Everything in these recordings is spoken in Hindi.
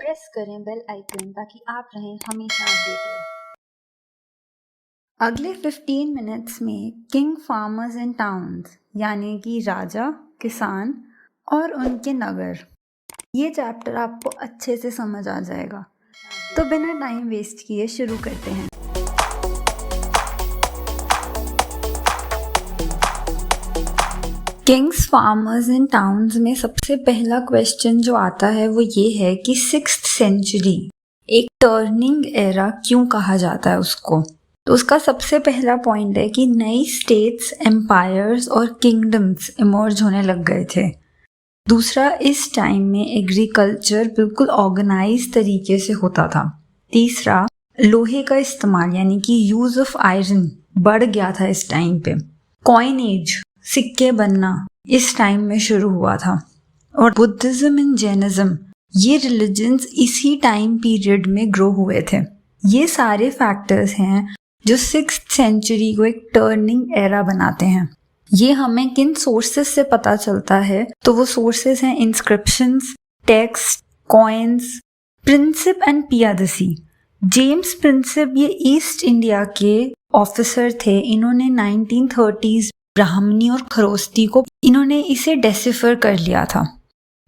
प्रेस करें बेल आइकन ताकि आप रहें हमेशा अपडेटेड। अगले 15 मिनट्स में किंग फार्मर्स एंड टाउन्स यानी कि राजा, किसान और उनके नगर, ये चैप्टर आपको अच्छे से समझ आ जाएगा। तो बिना टाइम वेस्ट किए शुरू करते हैं। किंग्स फार्मर्स एंड टाउन्स में सबसे पहला क्वेश्चन जो आता है वो ये है कि 6th सेंचुरी एक टर्निंग एरा क्यों कहा जाता है उसको। तो उसका सबसे पहला पॉइंट है कि नई स्टेट्स, एम्पायर्स और किंगडम्स इमर्ज होने लग गए थे। दूसरा, इस टाइम में एग्रीकल्चर बिल्कुल ऑर्गेनाइज तरीके से होता था। तीसरा, लोहे का इस्तेमाल यानी कि यूज ऑफ आयरन बढ़ गया था इस टाइम पे। कॉइनेज, सिक्के बनना इस टाइम में शुरू हुआ था। और बुद्धिज्म एंड जैनिज्म, ये रिलीजन्स इसी टाइम पीरियड में ग्रो हुए थे। ये सारे फैक्टर्स हैं जो 6th सेंचुरी को एक टर्निंग एरा बनाते हैं। ये हमें किन सोर्सेस से पता चलता है, तो वो सोर्सेस हैं inscriptions, text, coins. Prinsep and Piyadasi, James Prinsep ये ईस्ट इंडिया के ऑफिसर थे। इन्होंने 1930s ब्राह्मणी और खरोस्ती को इन्होंने इसे डेसिफर कर लिया था।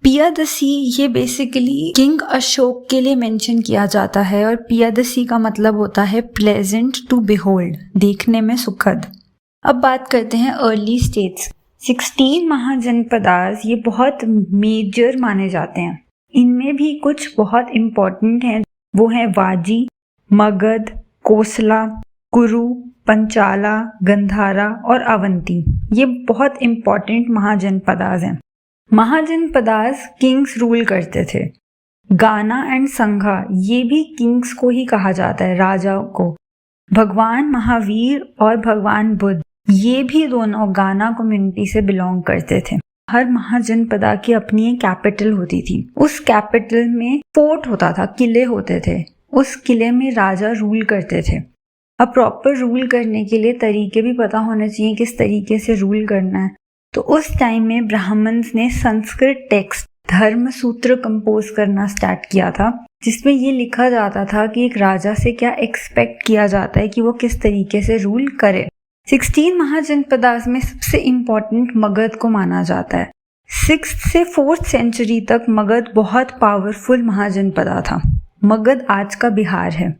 पियादसी ये बेसिकली किंग अशोक के लिए मेंशन किया जाता है और पियादसी का मतलब होता है प्लेजेंट टू बिहोल्ड, देखने में सुखद। अब बात करते हैं अर्ली स्टेट्स। 16 महाजनपदास ये बहुत मेजर माने जाते हैं। इनमें भी कुछ बहुत इम्पोर्टेंट हैं, वो हैं वाजी, मगध, कोसला, कुरु, पंचाला, गंधारा और अवंती। ये बहुत इम्पोर्टेंट महाजनपदास हैं। महाजनपदास किंग्स रूल करते थे। गाना एंड संघा ये भी किंग्स को ही कहा जाता है, राजा को। भगवान महावीर और भगवान बुद्ध ये भी दोनों गाना कम्युनिटी से बिलोंग करते थे। हर महाजनपदा की अपनी एक कैपिटल होती थी। उस कैपिटल में फोर्ट होता था, किले होते थे। उस किले में राजा रूल करते थे। अब प्रॉपर रूल करने के लिए तरीके भी पता होने चाहिए, किस तरीके से रूल करना है। तो उस टाइम में ब्राह्मण्स ने संस्कृत टेक्स्ट धर्म सूत्र कंपोज करना स्टार्ट किया था, जिसमें ये लिखा जाता था कि एक राजा से क्या एक्सपेक्ट किया जाता है कि वो किस तरीके से रूल करे। 16 महाजनपदास में सबसे इम्पोर्टेंट मगध को माना जाता है। 6th से 4th सेंचुरी तक मगध बहुत पावरफुल महाजनपदा था। मगध आज का बिहार है।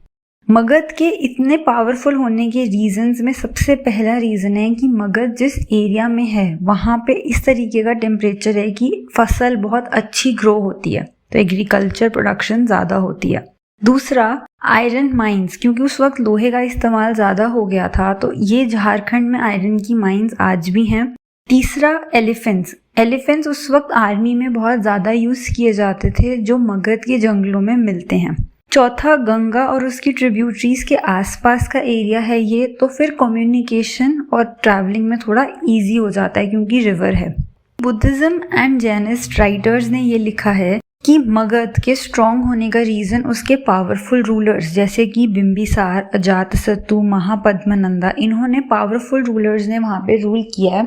मगध के इतने पावरफुल होने के रीजंस में सबसे पहला रीजन है कि मगध जिस एरिया में है वहाँ पे इस तरीके का टेम्परेचर है कि फसल बहुत अच्छी ग्रो होती है, तो एग्रीकल्चर प्रोडक्शन ज़्यादा होती है। दूसरा, आयरन माइंस, क्योंकि उस वक्त लोहे का इस्तेमाल ज़्यादा हो गया था, तो ये झारखंड में आयरन की माइंस आज भी हैं। तीसरा, एलिफेंट्स उस वक्त आर्मी में बहुत ज़्यादा यूज़ किए जाते थे, जो मगध के जंगलों में मिलते हैं। चौथा, गंगा और उसकी ट्रिब्यूटरीज के आसपास का एरिया है ये, तो फिर कम्युनिकेशन और ट्रैवलिंग में थोड़ा इजी हो जाता है क्योंकि रिवर है। बुद्धिज्म एंड जैनिस्ट राइटर्स ने ये लिखा है कि मगध के स्ट्रॉन्ग होने का रीजन उसके पावरफुल रूलर्स जैसे कि बिंबिसार, अजातशत्रु, महापद्मनंदा, इन्होंने पावरफुल रूलर्स ने वहाँ पे रूल किया है,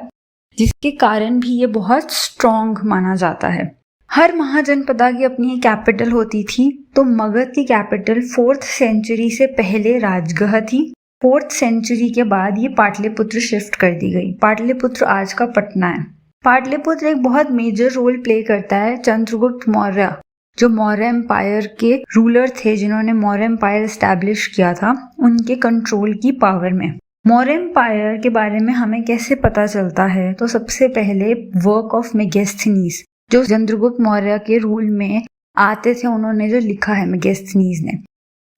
जिसके कारण भी ये बहुत स्ट्रॉन्ग माना जाता है। हर महाजनपदा की अपनी कैपिटल होती थी, तो मगध की कैपिटल 4th सेंचुरी से पहले राजगृह थी। 4th सेंचुरी के बाद ये पाटलिपुत्र शिफ्ट कर दी गई। पाटलिपुत्र आज का पटना है। पाटलिपुत्र एक बहुत मेजर रोल प्ले करता है चंद्रगुप्त मौर्य, जो मौर्य एम्पायर के रूलर थे, जिन्होंने मौर्य एम्पायर एस्टैब्लिश किया था, उनके कंट्रोल की पावर में। मौर्य एम्पायर के बारे में हमें कैसे पता चलता है, तो सबसे पहले वर्क ऑफ मेगस्थनीज, जो चंद्रगुप्त मौर्य के रूल में आते थे, उन्होंने जो लिखा है मेगस्थनीज ने।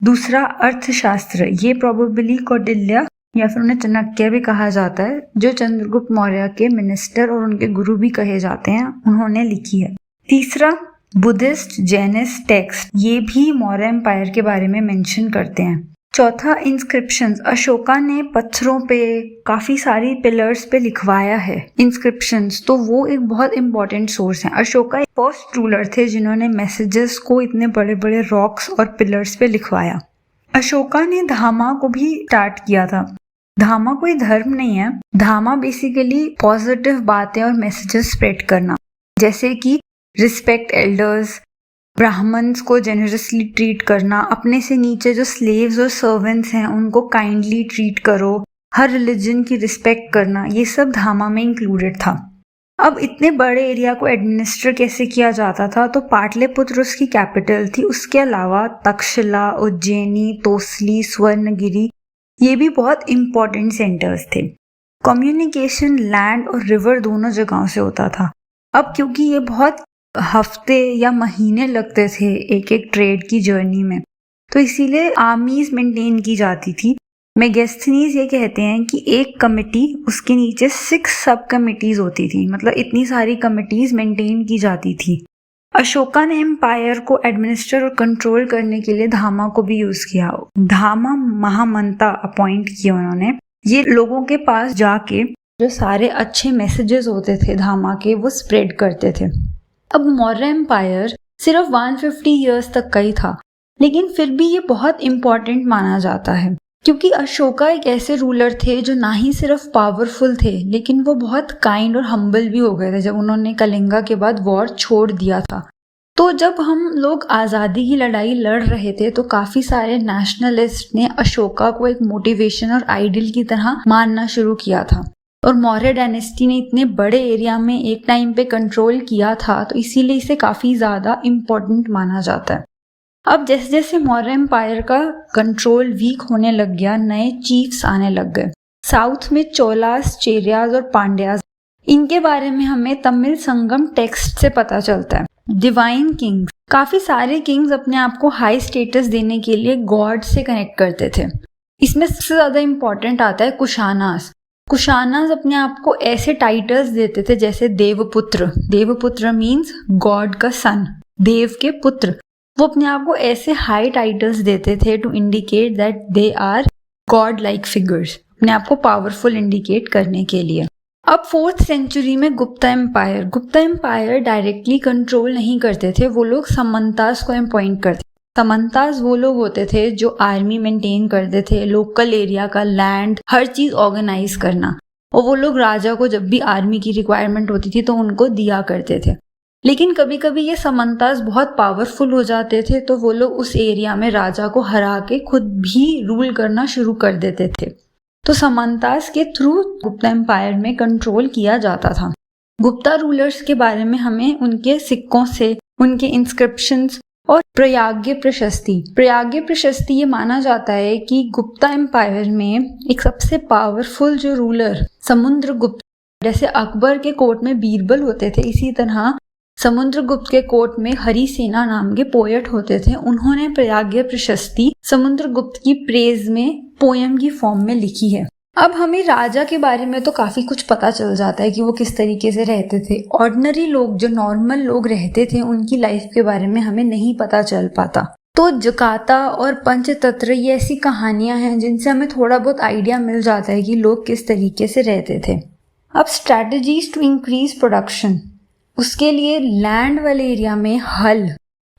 दूसरा, अर्थशास्त्र, ये प्रोबेबली कौटिल्य या फिर उन्हें चाणक्य भी कहा जाता है, जो चंद्रगुप्त मौर्य के मिनिस्टर और उनके गुरु भी कहे जाते हैं, उन्होंने लिखी है। तीसरा, बुद्धिस्ट जैनिस्ट टेक्स्ट, ये भी मौर्य एम्पायर के बारे में मेंशन करते हैं। चौथा, इंस्क्रिप्शंस, अशोका ने पत्थरों पे काफी सारी पिलर्स पे लिखवाया है इंस्क्रिप्शंस, तो वो एक बहुत इंपॉर्टेंट सोर्स है। अशोका एक फर्स्ट रूलर थे जिन्होंने मैसेजेस को इतने बड़े बड़े रॉक्स और पिलर्स पे लिखवाया। अशोका ने धामा को भी स्टार्ट किया था। धामा कोई धर्म नहीं है, धामा बेसिकली पॉजिटिव बातें और मैसेजेस स्प्रेड करना, जैसे कि रिस्पेक्ट एल्डर्स, ब्राह्मण्स को जेनरसली ट्रीट करना, अपने से नीचे जो स्लेव्स और सर्वेंट्स हैं उनको काइंडली ट्रीट करो, हर रिलीजन की रिस्पेक्ट करना, ये सब धामा में इंक्लूडेड था। अब इतने बड़े एरिया को एडमिनिस्टर कैसे किया जाता था, तो पाटलिपुत्र उसकी कैपिटल थी। उसके अलावा तक्षशिला, उज्जैनी, तोसली, स्वर्णगिरी ये भी बहुत इंपॉर्टेंट सेंटर्स थे। कम्युनिकेशन लैंड और रिवर दोनों जगहों से होता था। अब क्योंकि ये बहुत हफ्ते या महीने लगते थे एक एक ट्रेड की जर्नी में, तो इसीलिए आर्मीज मेंटेन की जाती थी। मेगास्थनीज ये कहते हैं कि एक कमिटी, उसके नीचे 6 सब कमिटीज होती थी, मतलब इतनी सारी कमिटीज मेंटेन की जाती थी। अशोका ने एम्पायर को एडमिनिस्टर और कंट्रोल करने के लिए धामा को भी यूज किया। धामा महामंता अपॉइंट किए उन्होंने। ये लोगों के पास जाके जो सारे अच्छे मैसेजेस होते थे धामा के, वो स्प्रेड करते थे। अब मौर्य एम्पायर सिर्फ 150 ईयर्स तक का ही था, लेकिन फिर भी ये बहुत इंपॉर्टेंट माना जाता है, क्योंकि अशोका एक ऐसे रूलर थे जो ना ही सिर्फ पावरफुल थे, लेकिन वो बहुत काइंड और हम्बल भी हो गए थे जब उन्होंने कलिंगा के बाद वॉर छोड़ दिया था। तो जब हम लोग आज़ादी की लड़ाई लड़ रहे थे तो काफ़ी सारे नेशनलिस्ट ने अशोका को एक मोटिवेशन और आइडल की तरह मानना शुरू किया था। और मौर्य डायनेस्टी ने इतने बड़े एरिया में एक टाइम पे कंट्रोल किया था, तो इसीलिए इसे काफ़ी ज़्यादा इम्पोर्टेंट माना जाता है। अब जैसे जैसे मौर्य एम्पायर का कंट्रोल वीक होने लग गया, नए चीफ्स आने लग गए। साउथ में चोलास, चेरियाज और पांड्याज, इनके बारे में हमें तमिल संगम टेक्स्ट से पता चलता है। डिवाइन किंग्स, काफी सारे किंग्स अपने आप को हाई स्टेटस देने के लिए गॉड से कनेक्ट करते थे। इसमें सबसे ज्यादा इंपॉर्टेंट आता है कुशानास। कुशानास अपने आप को ऐसे टाइटल्स देते थे जैसे देवपुत्र। देवपुत्र मीन्स गॉड का सन, देव के पुत्र। वो अपने आप को ऐसे हाई टाइटल्स देते थे to indicate that they are god like figures, अपने आप को पावरफुल इंडिकेट करने के लिए। अब 4th सेंचुरी में गुप्ता एम्पायर डायरेक्टली कंट्रोल नहीं करते थे, वो लोग समंतास को अपॉइंट करते। समंतास वो लोग होते थे जो आर्मी मेंटेन करते थे, लोकल एरिया का लैंड, हर चीज ऑर्गेनाइज करना। और वो लोग राजा को जब भी आर्मी की रिक्वायरमेंट होती थी तो उनको दिया करते थे। लेकिन कभी कभी ये समंतास बहुत पावरफुल हो जाते थे, तो वो लोग उस एरिया में राजा को हरा के खुद भी रूल करना शुरू कर देते थे। तो समंतास के थ्रू गुप्ता एम्पायर में कंट्रोल किया जाता था। गुप्ता रूलर्स के बारे में हमें उनके सिक्कों से, उनके इंस्क्रिप्शंस और प्रयाग्य प्रशस्ति ये माना जाता है कि गुप्ता एम्पायर में एक सबसे पावरफुल जो रूलर समुद्रगुप्त, जैसे अकबर के कोर्ट में बीरबल होते थे, इसी तरह समुद्रगुप्त के कोर्ट में हरिसेना नाम के पोएट होते थे। उन्होंने प्रयाग्य प्रशस्ति समुद्रगुप्त की प्रेज में पोयम की फॉर्म में लिखी है। अब हमें राजा के बारे में तो काफी कुछ पता चल जाता है कि वो किस तरीके से रहते थे। ऑर्डिनरी लोग, जो नॉर्मल लोग रहते थे, उनकी लाइफ के बारे में हमें नहीं पता चल पाता। तो जकाता और पंचतंत्र ये ऐसी कहानियां हैं जिनसे हमें थोड़ा बहुत आइडिया मिल जाता है कि लोग किस तरीके से रहते थे। अब स्ट्रैटेजीज टू इंक्रीज प्रोडक्शन, उसके लिए लैंड वाले एरिया में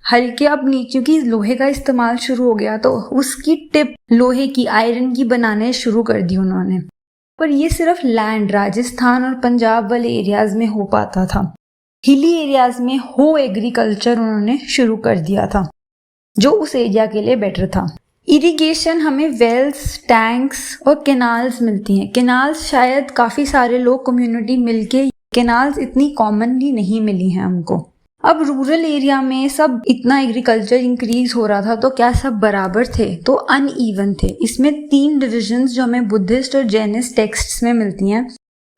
हल के अब नीचे की लोहे का इस्तेमाल शुरू हो गया, तो उसकी टिप लोहे की, आयरन की बनाने शुरू कर दी उन्होंने। पर ये सिर्फ लैंड राजस्थान और पंजाब वाले एरियाज में हो पाता था। हिली एरियाज में हो एग्रीकल्चर उन्होंने शुरू कर दिया था, जो उस एरिया के लिए बेटर था। इरिगेशन, हमें वेल्स, टैंक्स और केनाल्स मिलती हैं। केनाल्स शायद काफी सारे लोग कम्युनिटी मिलके, केनाल्स इतनी कॉमनली नहीं मिली हैं हमको। अब रूरल एरिया में सब इतना एग्रीकल्चर इंक्रीज हो रहा था, तो क्या सब बराबर थे? तो अनइवन थे। इसमें 3 डिविजन्स जो हमें बुद्धिस्ट और जैनिस्ट टेक्स्ट्स में मिलती हैं।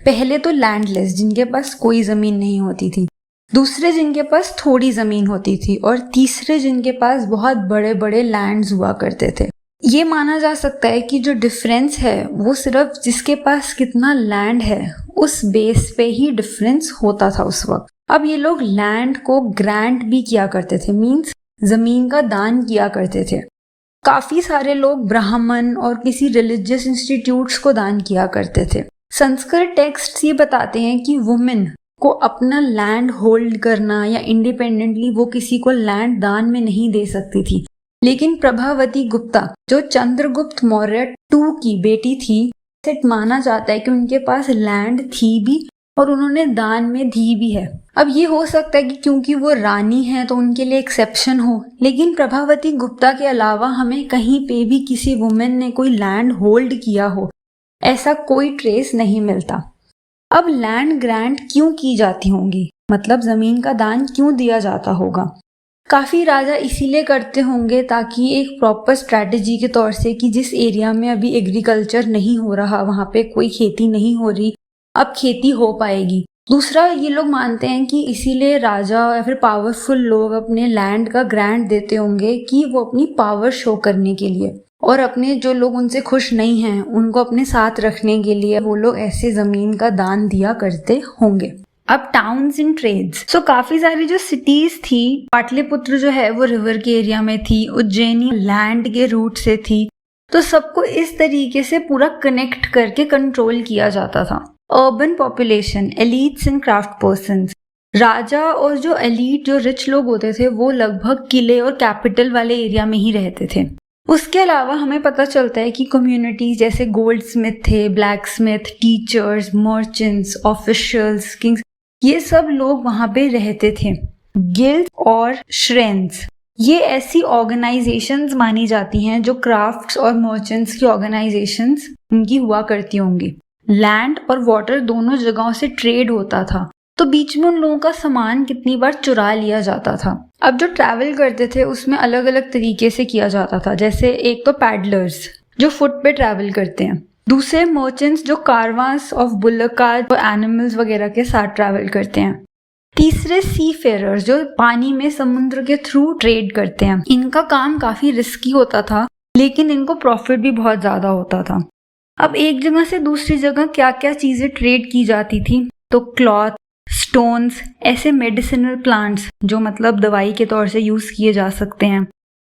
पहले तो लैंडलेस, जिनके पास कोई जमीन नहीं होती थी, दूसरे जिनके पास थोड़ी जमीन होती थी, और तीसरे जिनके पास बहुत बड़े बड़े लैंड्स हुआ करते थे। ये माना जा सकता है कि जो डिफरेंस है वो सिर्फ जिसके पास कितना लैंड है उस बेस पे ही डिफरेंस होता था उस वक्त। अब ये लोग लैंड को ग्रांट भी किया करते थे, मींस जमीन का दान किया करते थे। काफी सारे लोग ब्राह्मण और किसी रिलीजियस इंस्टीट्यूट्स को दान किया करते थे। संस्कृत टेक्स्ट ये बताते हैं कि वुमेन को अपना लैंड होल्ड करना या इंडिपेंडेंटली वो किसी को लैंड दान में नहीं दे सकती थी। लेकिन प्रभावती गुप्ता, जो चंद्रगुप्त मौर्य 2 की बेटी थी, माना जाता है कि उनके पास लैंड थी भी और उन्होंने दान में दी भी है। अब ये हो सकता है कि क्योंकि वो रानी है तो उनके लिए एक्सेप्शन हो, लेकिन प्रभावती गुप्ता के अलावा हमें कहीं पे भी किसी वुमेन ने कोई लैंड होल्ड किया हो ऐसा कोई ट्रेस नहीं मिलता। अब लैंड ग्रांट क्यों की जाती होंगी, मतलब जमीन का दान क्यों दिया जाता होगा? काफी राजा इसीलिए करते होंगे ताकि एक प्रॉपर स्ट्रैटेजी के तौर से कि जिस एरिया में अभी एग्रीकल्चर नहीं हो रहा, वहां पे कोई खेती नहीं हो रही, अब खेती हो पाएगी। दूसरा, ये लोग मानते हैं कि इसीलिए राजा या फिर पावरफुल लोग अपने लैंड का ग्रांट देते होंगे कि वो अपनी पावर शो करने के लिए, और अपने जो लोग उनसे खुश नहीं हैं उनको अपने साथ रखने के लिए वो लोग ऐसे जमीन का दान दिया करते होंगे। अब टाउन्स एंड ट्रेड्स, सो काफी सारी जो सिटीज थी, पाटलिपुत्र जो है वो रिवर के एरिया में थी, उज्जैनी लैंड के रूट से थी, तो सबको इस तरीके से पूरा कनेक्ट करके कंट्रोल किया जाता था। Urban population, elites and craft persons, राजा और जो एलिट जो रिच लोग होते थे वो लगभग किले और कैपिटल वाले एरिया में ही रहते थे। उसके अलावा हमें पता चलता है कि कम्युनिटीज जैसे गोल्ड स्मिथ थे, black Smith, teachers, merchants, officials, Kings, ये सब लोग वहां पे रहते थे। गिल्ड और श्रेन्स, ये ऐसी ऑर्गेनाइजेशंस मानी जाती हैं जो क्राफ्ट्स और मर्चेंट्स की ऑर्गेनाइजेशंस उनकी हुआ करती होंगी। लैंड और वाटर दोनों जगहों से ट्रेड होता था, तो बीच में उन लोगों का सामान कितनी बार चुरा लिया जाता था। अब जो ट्रैवल करते थे उसमें अलग अलग तरीके से किया जाता था, जैसे एक तो पैडलर्स जो फुट पे ट्रैवल करते हैं, दूसरे मर्चेंट्स जो कारवांस ऑफ बुलक कार्ट और एनिमल्स वगैरह के साथ ट्रैवल करते हैं, तीसरे सी फेयरर्स जो पानी में समुद्र के थ्रू ट्रेड करते हैं। इनका काम काफी रिस्की होता था लेकिन इनको प्रॉफिट भी बहुत ज्यादा होता था। अब एक जगह से दूसरी जगह क्या क्या चीजें ट्रेड की जाती थी, तो क्लॉथ, स्टोन्स, ऐसे मेडिसिनल प्लांट्स जो मतलब दवाई के तौर से यूज किए जा सकते हैं,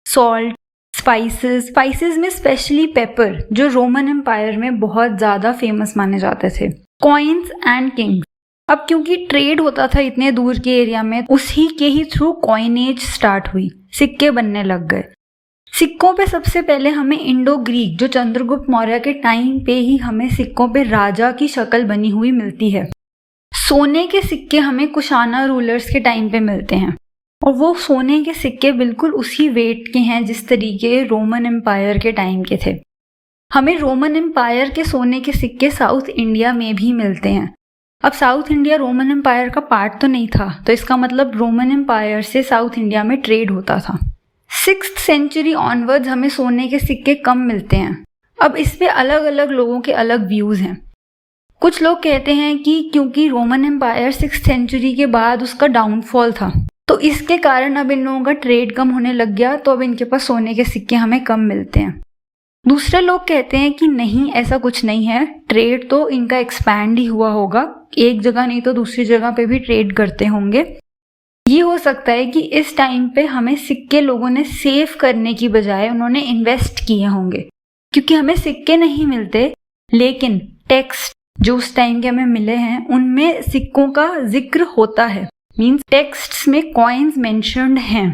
सॉल्ट, स्पाइसेस में स्पेशली पेपर जो रोमन एम्पायर में बहुत ज्यादा फेमस माने जाते थे, कॉइन्स एंड किंग्स। अब क्योंकि ट्रेड होता था इतने दूर के एरिया में, उसी के ही थ्रू कॉइनेज स्टार्ट हुई, सिक्के बनने लग गए। सिक्कों पे सबसे पहले हमें इंडो ग्रीक जो चंद्रगुप्त मौर्य के टाइम पे ही हमें सिक्कों पे राजा की शक्ल बनी हुई मिलती है। सोने के सिक्के हमें कुशाना रूलर्स के टाइम पे मिलते हैं और वो सोने के सिक्के बिल्कुल उसी वेट के हैं जिस तरीके रोमन एम्पायर के टाइम के थे। हमें रोमन एम्पायर के सोने के सिक्के साउथ इंडिया में भी मिलते हैं। अब साउथ इंडिया रोमन एम्पायर का पार्ट तो नहीं था, तो इसका मतलब रोमन एम्पायर से साउथ इंडिया में ट्रेड होता था। 6th सेंचुरी ऑनवर्ड्स हमें सोने के सिक्के कम मिलते हैं। अब इस पे अलग अलग लोगों के अलग व्यूज हैं। कुछ लोग कहते हैं कि क्योंकि रोमन एम्पायर 6th सेंचुरी के बाद उसका डाउनफॉल था, तो इसके कारण अब इन लोगों का ट्रेड कम होने लग गया, तो अब इनके पास सोने के सिक्के हमें कम मिलते हैं। दूसरे लोग कहते हैं कि नहीं, ऐसा कुछ नहीं है, ट्रेड तो इनका एक्सपैंड ही हुआ होगा, एक जगह नहीं तो दूसरी जगह पे भी ट्रेड करते होंगे। ये हो सकता है कि इस टाइम पे हमें सिक्के लोगों ने सेव करने की बजाय उन्होंने इन्वेस्ट किए होंगे, क्योंकि हमें सिक्के नहीं मिलते लेकिन टेक्स्ट जो उस टाइम के हमें मिले हैं उनमें सिक्कों का जिक्र होता है, मींस टेक्स्ट्स में कॉइन्स मेंशन्ड हैं।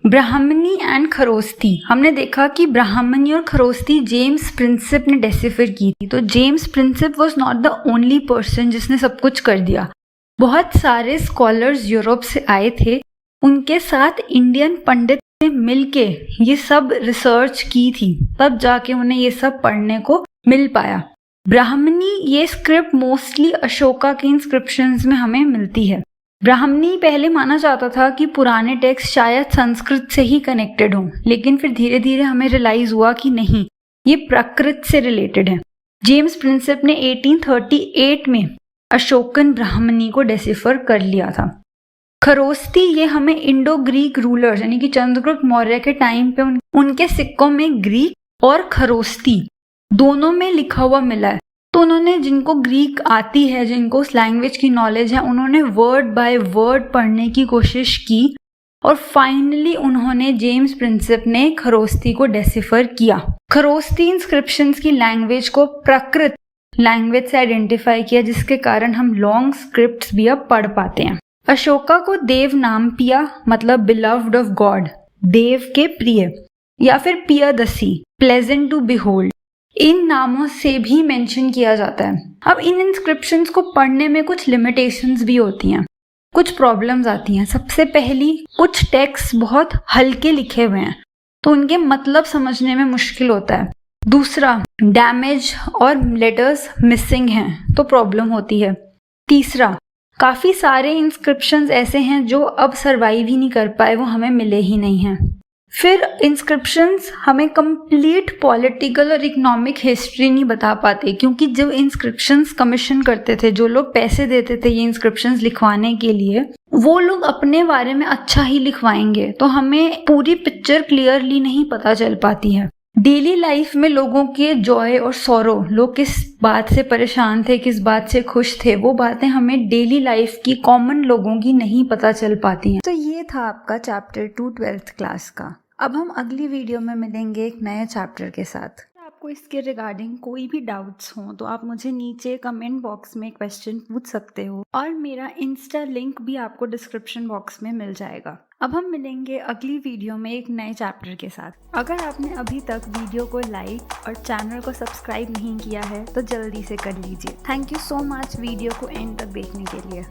ब्राह्मणी एंड खरोस्ती, हमने देखा कि ब्राह्मणी और खरोस्ती जेम्स प्रिंसेप ने डेसिफर की थी, तो James Prinsep was not the only person जिसने सब कुछ कर दिया। बहुत सारे स्कॉलर्स यूरोप से आए थे, उनके साथ इंडियन पंडित ने मिलके ये सब रिसर्च की थी, तब जाके उन्हें ये सब पढ़ने को मिल पाया। ब्राह्मणी ये स्क्रिप्ट मोस्टली अशोका के इंस्क्रिप्शंस में हमें मिलती है। ब्राह्मणी पहले माना जाता था कि पुराने टेक्स्ट शायद संस्कृत से ही कनेक्टेड हों, लेकिन फिर धीरे धीरे हमें रियलाइज हुआ कि नहीं, ये प्राकृत से रिलेटेड है। जेम्स प्रिंसेप ने 1838 में अशोकन ब्राह्मणी को डेसिफर कर लिया था। खरोस्ती ये हमें इंडो ग्रीक रूलर्स यानी कि चंद्रगुप्त मौर्य के टाइम पे उनके सिक्कों में ग्रीक और खरोस्ती दोनों में लिखा हुआ मिला है, तो उन्होंने, जिनको ग्रीक आती है, जिनको उस लैंग्वेज की नॉलेज है, उन्होंने वर्ड बाय वर्ड पढ़ने की कोशिश की और फाइनली उन्होंने जेम्स प्रिंसेप ने खरोस्ती को डेसिफर किया। खरोस्ती इंस्क्रिप्शंस की लैंग्वेज को प्राकृत लैंग्वेज से आइडेंटिफाई किया, जिसके कारण हम लॉन्ग स्क्रिप्ट्स भी अब पढ़ पाते हैं। अशोका को देव नाम पिया मतलब बिलव्ड ऑफ गॉड, देव के प्रिय, या फिर पियादसी प्लेजेंट टू बिहोल्ड, इन नामों से भी मेंशन किया जाता है। अब इन इंस्क्रिप्शंस को पढ़ने में कुछ लिमिटेशंस भी होती हैं, कुछ प्रॉब्लम्स आती हैं। सबसे पहली, कुछ टेक्स्ट बहुत हल्के लिखे हुए हैं तो उनके मतलब समझने में मुश्किल होता है। दूसरा, डैमेज और लेटर्स मिसिंग हैं तो प्रॉब्लम होती है। तीसरा, काफ़ी सारे इंस्क्रिप्शंस ऐसे हैं जो अब सर्वाइव ही नहीं कर पाए, वो हमें मिले ही नहीं हैं। फिर इंस्क्रिप्शंस हमें कंप्लीट पॉलिटिकल और इकोनॉमिक हिस्ट्री नहीं बता पाते, क्योंकि जो इंस्क्रिप्शंस कमीशन करते थे, जो लोग पैसे देते थे ये इंस्क्रिप्शंस लिखवाने के लिए, वो लोग अपने बारे में अच्छा ही लिखवाएंगे, तो हमें पूरी पिक्चर क्लियरली नहीं पता चल पाती है। डेली लाइफ में लोगों के जॉय और सॉरो, लोग किस बात से परेशान थे, किस बात से खुश थे, वो बातें हमें डेली लाइफ की कॉमन लोगों की नहीं पता चल पाती हैं। तो ये था आपका चैप्टर 2 12th क्लास का। अब हम अगली वीडियो में मिलेंगे एक नए चैप्टर के साथ। आपको इसके रिगार्डिंग कोई भी डाउट्स हों तो आप मुझे नीचे कमेंट बॉक्स में क्वेश्चन पूछ सकते हो, और मेरा इंस्टा लिंक भी आपको डिस्क्रिप्शन बॉक्स में मिल जाएगा। अब हम मिलेंगे अगली वीडियो में एक नए चैप्टर के साथ। अगर आपने अभी तक वीडियो को लाइक और चैनल को सब्सक्राइब नहीं किया है तो जल्दी से कर लीजिए। Thank you so much video को एंड तक देखने के लिए।